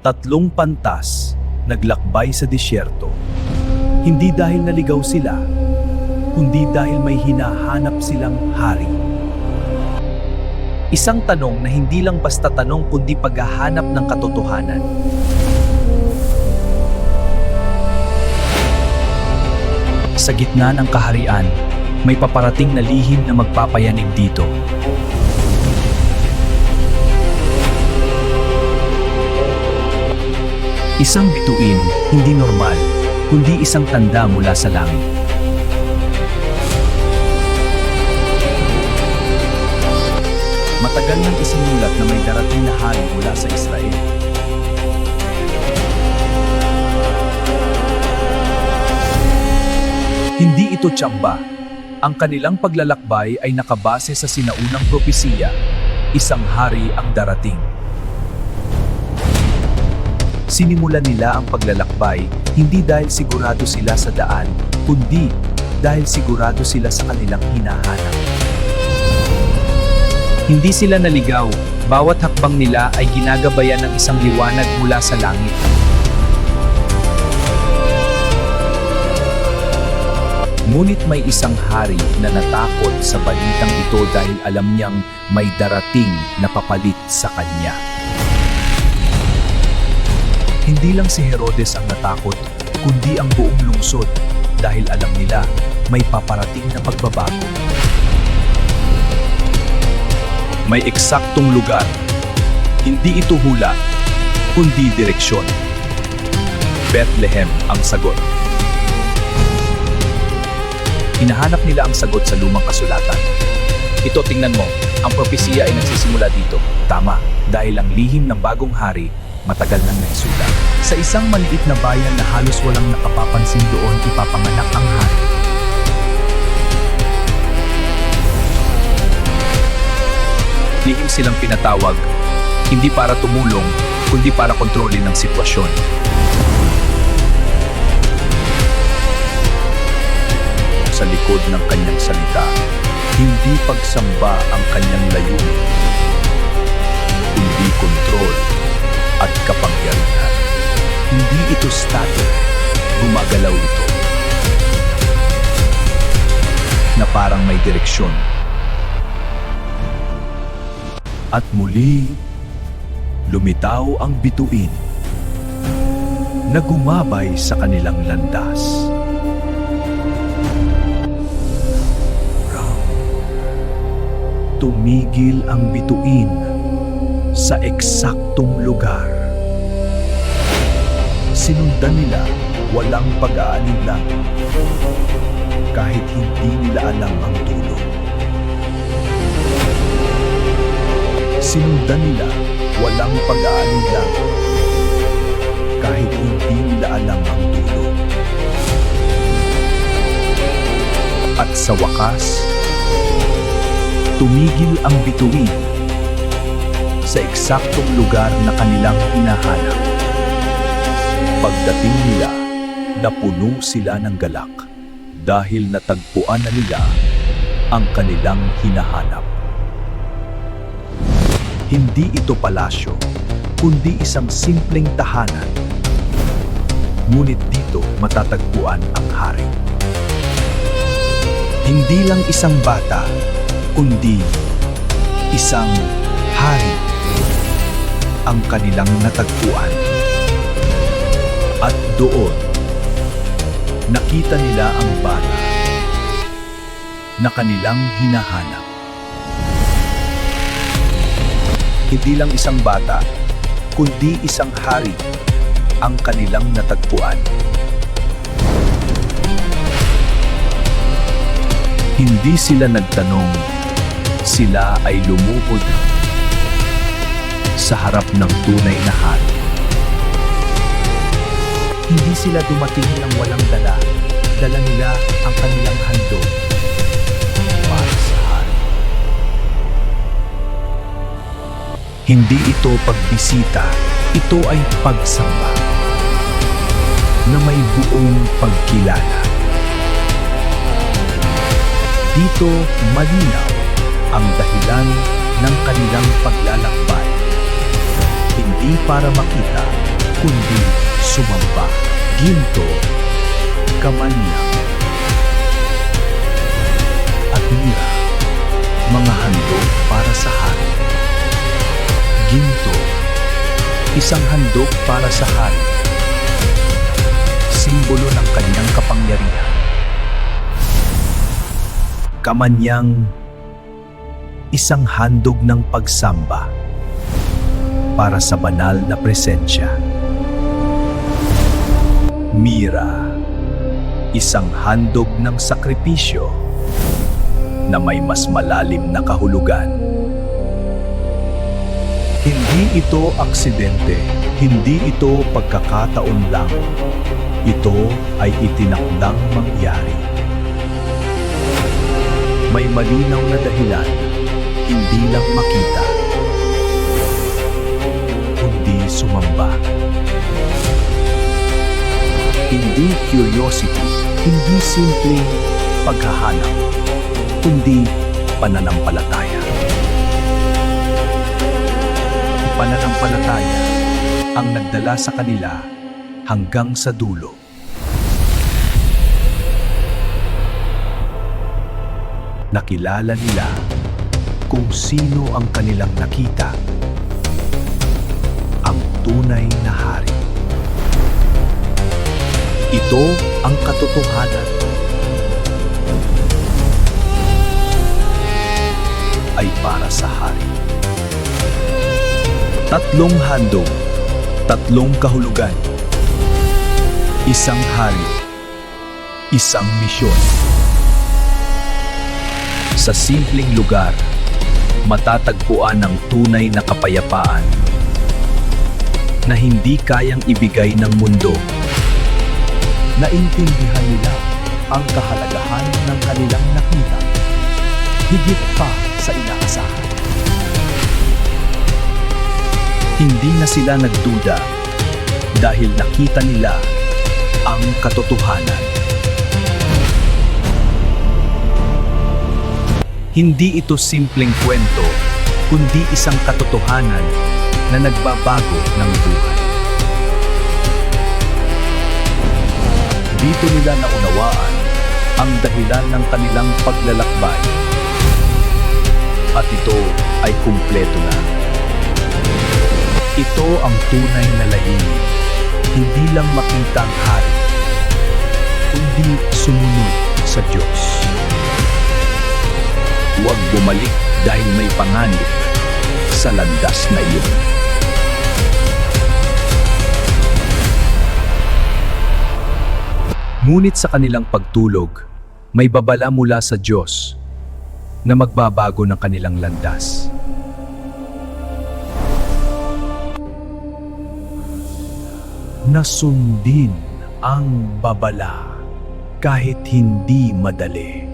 Tatlong pantas naglakbay sa disyerto. Hindi dahil naligaw sila, kundi dahil may hinahanap silang hari. Isang tanong na hindi lang basta tanong kundi paghahanap ng katotohanan. Sa gitna ng kaharian, may paparating na lihim na magpapayanig dito. Isang bituin, hindi normal, kundi isang tanda mula sa langit. Matagal nang isinulat na may darating na hari mula sa Israel. Hindi ito tsamba. Ang kanilang paglalakbay ay nakabase sa sinaunang propesiya, isang hari ang darating. Sinimulan nila ang paglalakbay hindi dahil sigurado sila sa daan, kundi dahil sigurado sila sa kanilang hinahanap. Hindi sila naligaw, bawat hakbang nila ay ginagabayan ng isang liwanag mula sa langit. Ngunit may isang hari na natakot sa balitang ito dahil alam niyang may darating na papalit sa kanya. Hindi lang si Herodes ang natakot, kundi ang buong lungsod dahil alam nila may paparating na pagbabago. May eksaktong lugar. Hindi ito hula, kundi direksyon. Bethlehem ang sagot. Hinahanap nila ang sagot sa lumang kasulatan. Ito, tingnan mo, ang propesiya ay nagsisimula dito. Tama, dahil ang lihim ng bagong hari matagal nang naisulat. Sa isang maliit na bayan na halos walang nakapapansin doon ipapanganak ang hari. Lihim silang pinatawag, hindi para tumulong, kundi para kontrolin ang sitwasyon. Sa likod ng kanyang salita, hindi pagsamba ang kanyang layunin, kundi kontrol at kapangyarihan. Hindi ito static, gumagalaw ito. Na parang may direksyon. At muli, lumitaw ang bituin na gumabay sa kanilang landas. Tumigil ang bituin sa eksaktong lugar. Sinundan nila walang pag-aalinlang kahit hindi nila alam ang dulo. Sinundan nila walang pag-aalinlang kahit hindi nila alam ang dulo. At sa wakas, tumigil ang bituin sa eksaktong lugar na kanilang hinahanap. Pagdating nila, napuno sila ng galak dahil natagpuan na nila ang kanilang hinahanap. Hindi ito palasyo, kundi isang simpleng tahanan. Ngunit dito matatagpuan ang hari. Hindi lang isang bata, kundi isang hari ang kanilang natagpuan. At doon, nakita nila ang bata na kanilang hinahanap. Hindi lang isang bata, kundi isang hari ang kanilang natagpuan. Hindi sila nagtanong, sila ay lumuhod sa harap ng tunay na hari. Hindi sila dumating ng walang dala. Dala nila ang kanilang handog para sa hari. Hindi ito pagbisita, ito ay pagsamba na may buong pagkilala. Dito malinaw ang dahilan ng kanilang paglalakbay. Hindi para makita, kundi sumamba. Ginto, Kamanyang, at Mira, mga handog para sa hari. Ginto, isang handog para sa hari, simbolo ng kanyang kapangyarihan. Kamanyang, isang handog ng pagsamba para sa banal na presensya. Mira, isang handog ng sakripisyo na may mas malalim na kahulugan. Hindi ito aksidente, hindi ito pagkakataon lang. Ito ay itinakdang mangyari. May malinaw na dahilan, hindi lang makita, kundi sumamba. Hindi curiosity, hindi simpleng paghahanap, kundi pananampalataya. Pananampalataya ang nagdala sa kanila hanggang sa dulo. Nakilala nila kung sino ang kanilang nakita, ang tunay na hari. Ito ang katotohanan. Ay para sa hari. Tatlong handog, tatlong kahulugan. Isang hari, isang misyon. Sa simpleng lugar, matatagpuan ang tunay na kapayapaan na hindi kayang ibigay ng mundo. Naintindihan nila ang kahalagahan ng kanilang nakita, higit pa sa inaasahan. Hindi na sila nagduda dahil nakita nila ang katotohanan. Hindi ito simpleng kwento, kundi isang katotohanan na nagbabago ng buhay. Dito nila naunawaan ang dahilan ng kanilang paglalakbay. At ito ay kumpleto na. Ito ang tunay na layunin, hindi lang makita ang hari, kundi sumunod sa Diyos. Huwag bumalik dahil may panganib sa landas na iyon. Ngunit sa kanilang pagtulog, may babala mula sa Diyos na magbabago ng kanilang landas. Nasundin ang babala kahit hindi madali.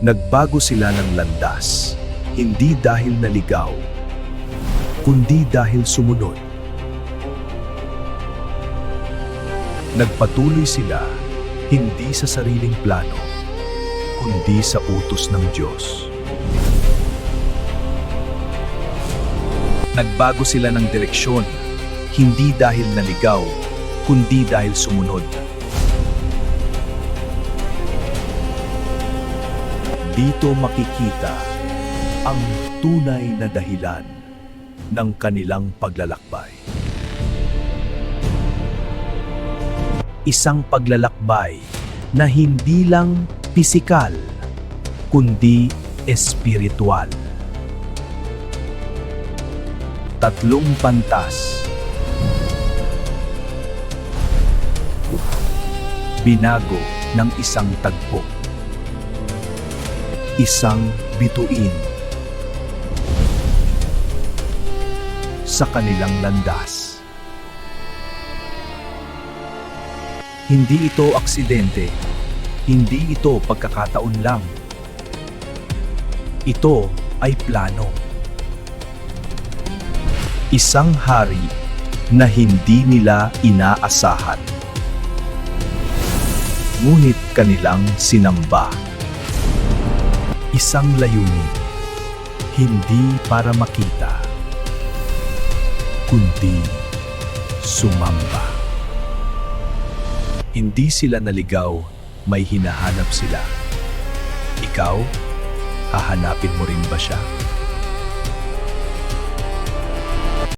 Nagbago sila ng landas, hindi dahil naligaw, kundi dahil sumunod. Nagpatuloy sila hindi sa sariling plano, kundi sa utos ng Diyos. Nagbago sila ng direksyon, hindi dahil naligaw, kundi dahil sumunod. Dito makikita ang tunay na dahilan ng kanilang paglalakbay. Isang paglalakbay na hindi lang pisikal, kundi espiritual. Tatlong pantas. Binago ng isang tagpo. Isang bituin sa kanilang landas. Hindi ito aksidente, hindi ito pagkakataon lang. Ito ay plano. Isang hari na hindi nila inaasahan. Ngunit kanilang sinamba. Isang layunin, hindi para makita, kundi sumamba. Hindi sila naligaw, may hinahanap sila. Ikaw, hahanapin mo rin ba siya?